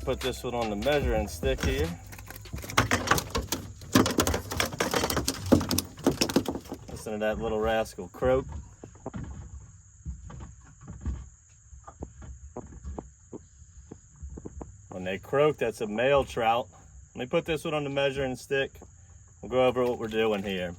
put this one on the measuring stick here. Listen to that little rascal croak. When they croak, that's a male trout. Let me put this one on the measuring stick. We'll go over what we're doing here.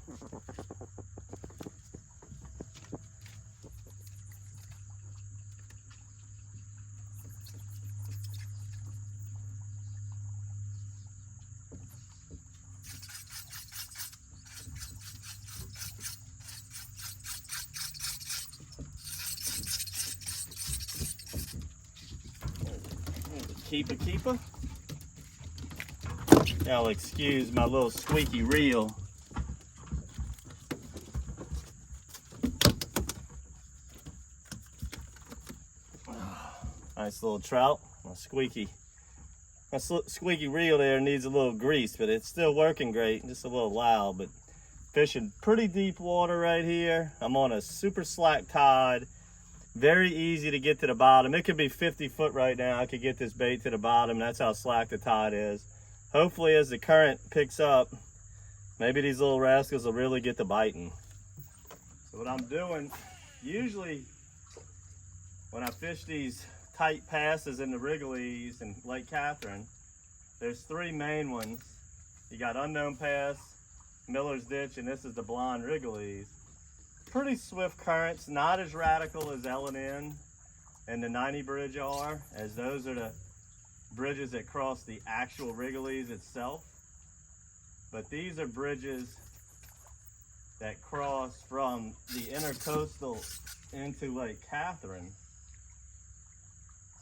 Keeper. Y'all excuse my little squeaky reel. Nice little trout. My squeaky reel there needs a little grease, but it's still working great. Just a little loud, but fishing pretty deep water right here. I'm on a super slack tide. Very easy to get to the bottom. It could be 50 foot right now. I could get this bait to the bottom. That's how slack the tide is. Hopefully as the current picks up, maybe these little rascals will really get to biting. So what I'm doing, usually when I fish these tight passes in the Rigollets and Lake Catherine, there's three main ones. You got Unknown Pass, Miller's Ditch, and this is the Blonde Rigollets. Pretty swift currents, not as radical as L&N and the 90 bridge are, as those are the bridges that cross the actual Rigollets itself. But these are bridges that cross from the intercoastal into Lake Catherine.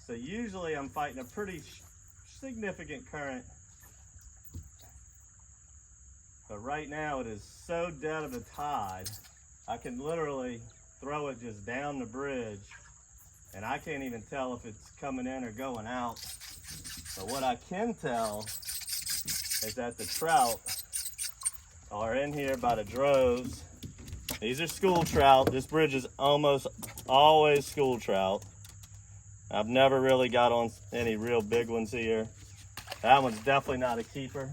So usually I'm fighting a pretty significant current. But right now it is so dead of a tide, I can literally throw it just down the bridge and I can't even tell if it's coming in or going out. But what I can tell is that the trout are in here by the droves. These are school trout. This bridge is almost always school trout. I've never really got on any real big ones here. That one's definitely not a keeper.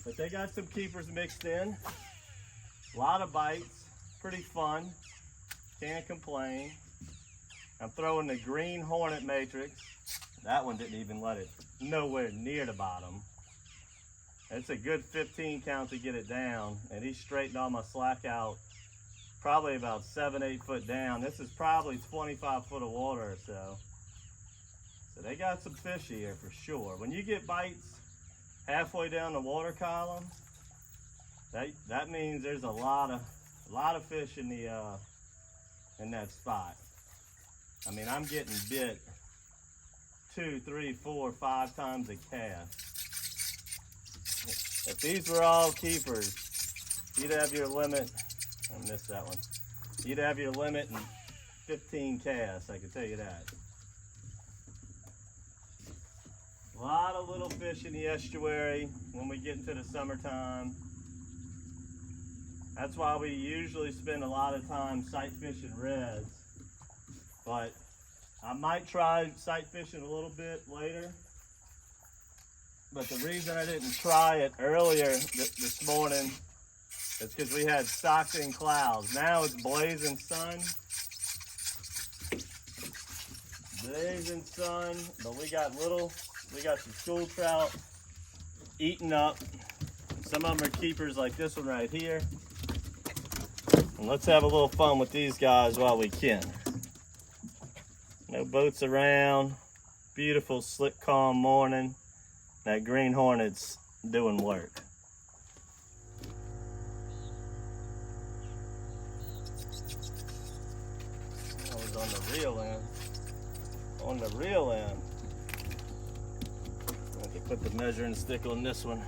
But they got some keepers mixed in. A lot of bites. Pretty fun, can't complain. I'm throwing the green Hornet Matrix. That one didn't even let it nowhere near the bottom. It's a good 15 count to get it down, and he straightened all my slack out probably about 7-8 foot down. This is probably 25 foot of water or so. So they got some fish here for sure. When you get bites halfway down the water column, that means there's a lot of fish in the in that spot. I mean, I'm getting bit 2, 3, 4, 5 times a cast. If these were all keepers, you'd have your limit. I missed that one. You'd have your limit in 15 casts, I can tell you that. A lot of little fish in the estuary when we get into the summertime. That's why we usually spend a lot of time sight fishing reds. But I might try sight fishing a little bit later. But the reason I didn't try it earlier this morning is because we had Stockton clouds. Now it's blazing sun. Blazing sun, but we got some school trout eating up. Some of them are keepers like this one right here. And let's have a little fun with these guys while we can. No boats around. Beautiful, slick, calm morning. That green Hornet's doing work. I was on the reel end. On the reel end. I have to put the measuring stick on this one.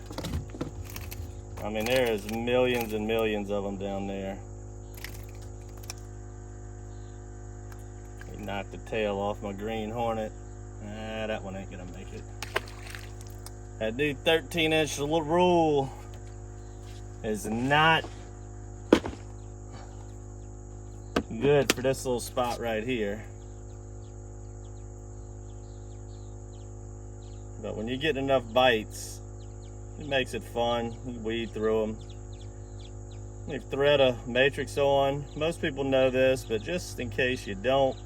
I mean, there is millions and millions of them down there. He knocked the tail off my green Hornet. That one ain't gonna make it. That new 13-inch rule is not good for this little spot right here. But when you get enough bites, it makes it fun. You weed through them. You thread a matrix on. Most people know this, but just in case you don't,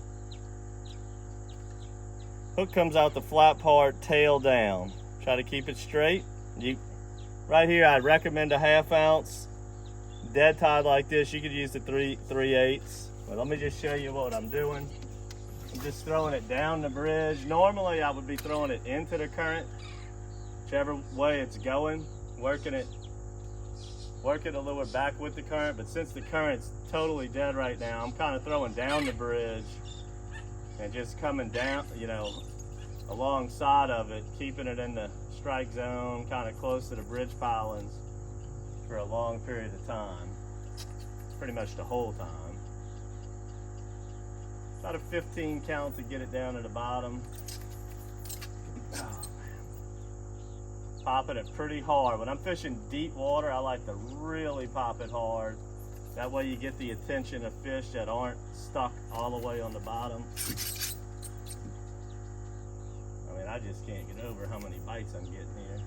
hook comes out the flat part, tail down. Try to keep it straight. Right here, I'd recommend a 1/2 ounce. Dead tide like this, you could use the 3/8. But let me just show you what I'm doing. I'm just throwing it down the bridge. Normally, I would be throwing it into the current, whichever way it's going, working the lure back with the current. But since the current's totally dead right now, I'm kind of throwing down the bridge and just coming down, you know, alongside of it, keeping it in the strike zone, kind of close to the bridge pilings for a long period of time. Pretty much the whole time. About a 15 count to get it down to the bottom. Oh, man. Popping it pretty hard. When I'm fishing deep water, I like to really pop it hard. That way you get the attention of fish that aren't stuck all the way on the bottom. I mean, I just can't get over how many bites I'm getting here.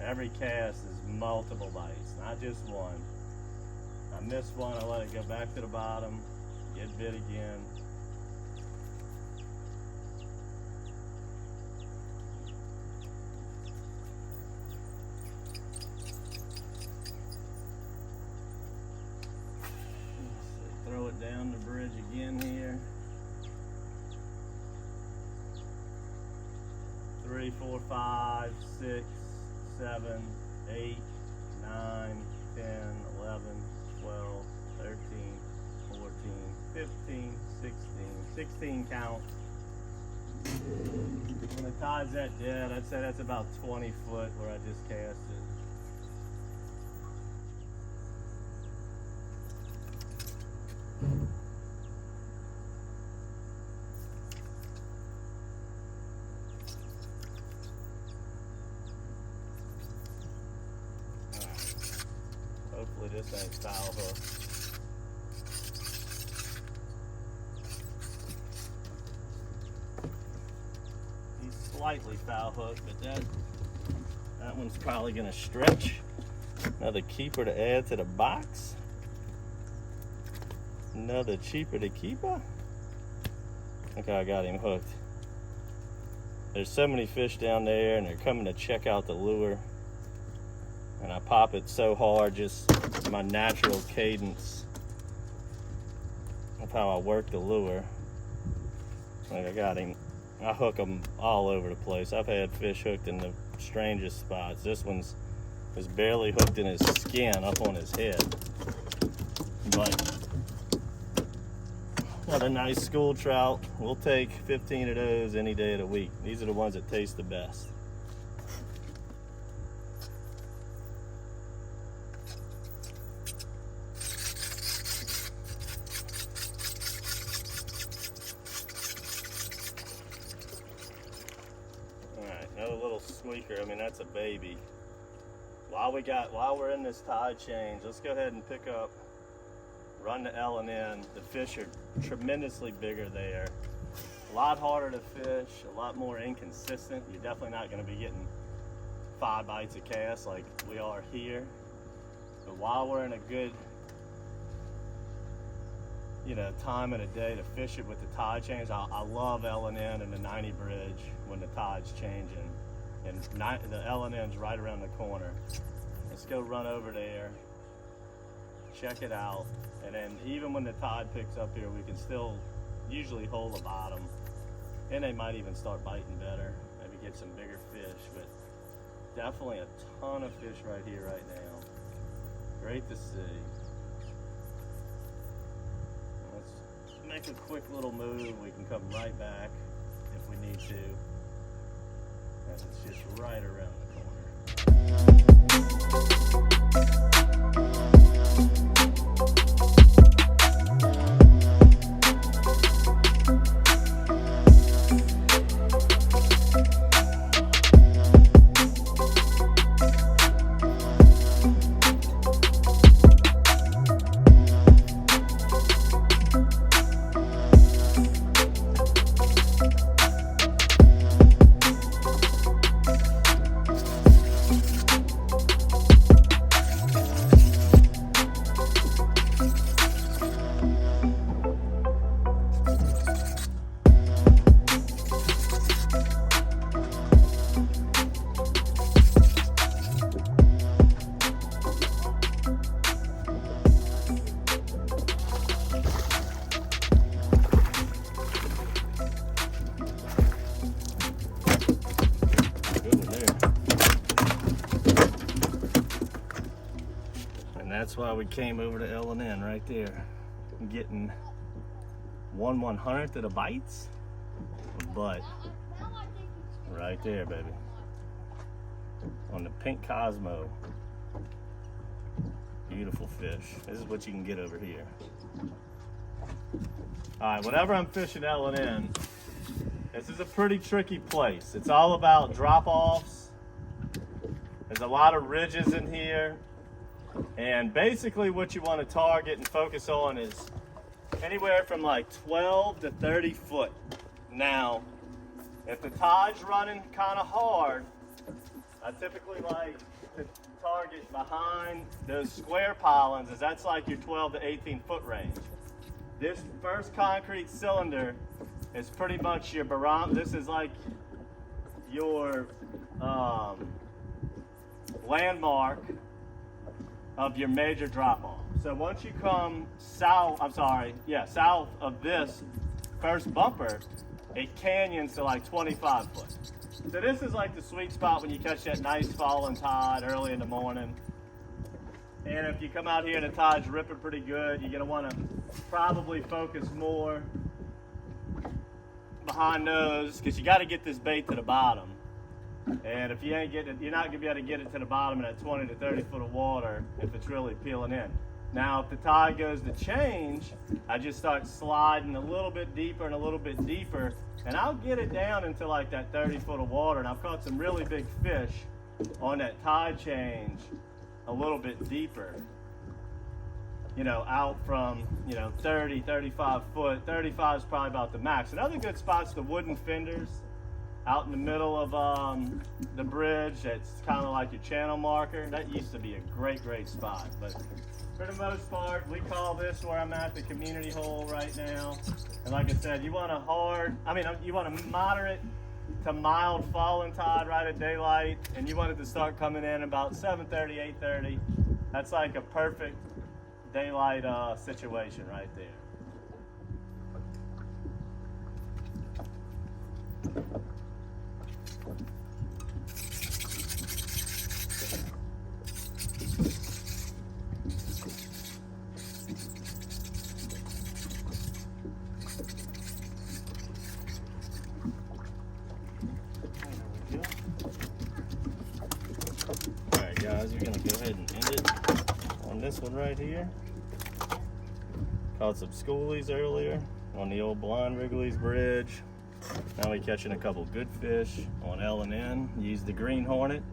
Every cast is multiple bites, not just one. I miss one, I let it go back to the bottom, get bit again. Throw it down the bridge again here. 3, 4, 5, 6, 7, 8, 9, 10, 11, 12, 13, 14, 15, 16 count. When the tide's that dead, I'd say that's about 20 foot where I just cast it. Hopefully this ain't foul hook. He's slightly foul hooked, but that one's probably gonna stretch. Another keeper to add to the box. Another cheaper to keeper. Okay, I got him hooked. There's so many fish down there and they're coming to check out the lure. And I pop it so hard, just my natural cadence of how I work the lure. Like I got him, I hook them all over the place. I've had fish hooked in the strangest spots. This one's was barely hooked in his skin up on his head. But what a nice school trout. We'll take 15 of those any day of the week. These are the ones that taste the best. Another little squeaker. I mean, that's a baby. While we're in this tide change, let's go ahead and pick up, run the L and N. The fish are tremendously bigger there. A lot harder to fish, a lot more inconsistent. You're definitely not going to be getting 5 bites a cast like we are here. But while we're in a good, time of the day to fish it with the tide change, I love L and N and the 90 bridge when the tide's changing. And the L and N's right around the corner. Let's go run over there, check it out, and then even when the tide picks up here, we can still usually hold the bottom, and they might even start biting better, maybe get some bigger fish, but definitely a ton of fish right here right now. Great to see. Let's make a quick little move. We can come right back if we need to. And it's just right around the corner. And that's why we came over to L&N right there. Getting 1/100th of the bites. But right there, baby. On the pink Cosmo. Beautiful fish. This is what you can get over here. Alright, whenever I'm fishing L&N, this is a pretty tricky place. It's all about drop-offs. There's a lot of ridges in here. And basically what you want to target and focus on is anywhere from like 12 to 30 foot. Now, if the tide's running kind of hard, I typically like to target behind those square pilings, as that's like your 12 to 18 foot range. This first concrete cylinder is pretty much your barometer. This is like your landmark of your major drop-off. So once you come south of this first bumper, it canyons to like 25 foot. So this is like the sweet spot when you catch that nice falling tide early in the morning. And if you come out here and the tide's ripping pretty good, you're gonna wanna probably focus more behind those, because you gotta get this bait to the bottom. And if you ain't getting it, you're not gonna be able to get it to the bottom in that 20 to 30 foot of water if it's really peeling in. Now, if the tide goes to change, I just start sliding a little bit deeper and a little bit deeper, and I'll get it down into like that 30 foot of water. And I've caught some really big fish on that tide change a little bit deeper, you know, out from, you know, 30, 35 foot. 35 is probably about the max. Another good spot's the wooden fenders out in the middle of the bridge. It's kind of like your channel marker. That used to be a great spot, but for the most part, we call this where I'm at, the community hole right now. And like I said, you want you want a moderate to mild falling tide right at daylight, and you want it to start coming in about 7:30, 8:30. That's like a perfect daylight situation right there. Alright guys, we're going to go ahead and end it on this one right here. Caught some schoolies earlier on the old Blind Rigollets bridge. Now we're catching a couple good fish on L&N. Used the green hornet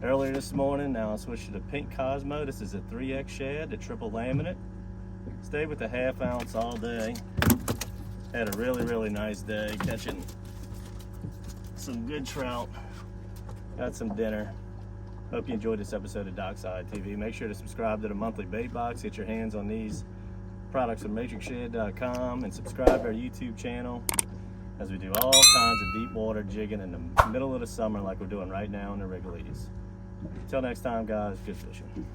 earlier this morning. Now I switched to the pink Cosmo. This is a 3X shad, the triple laminate. Stayed with the 1/2 ounce all day. Had a really nice day catching some good trout. Got some dinner. Hope you enjoyed this episode of DockSide TV. Make sure to subscribe to the monthly bait box. Get your hands on these products at matrixshad.com, and subscribe to our YouTube channel, as we do all kinds of deep water jigging in the middle of the summer like we're doing right now in the Rigollets. Until next time guys, good fishing.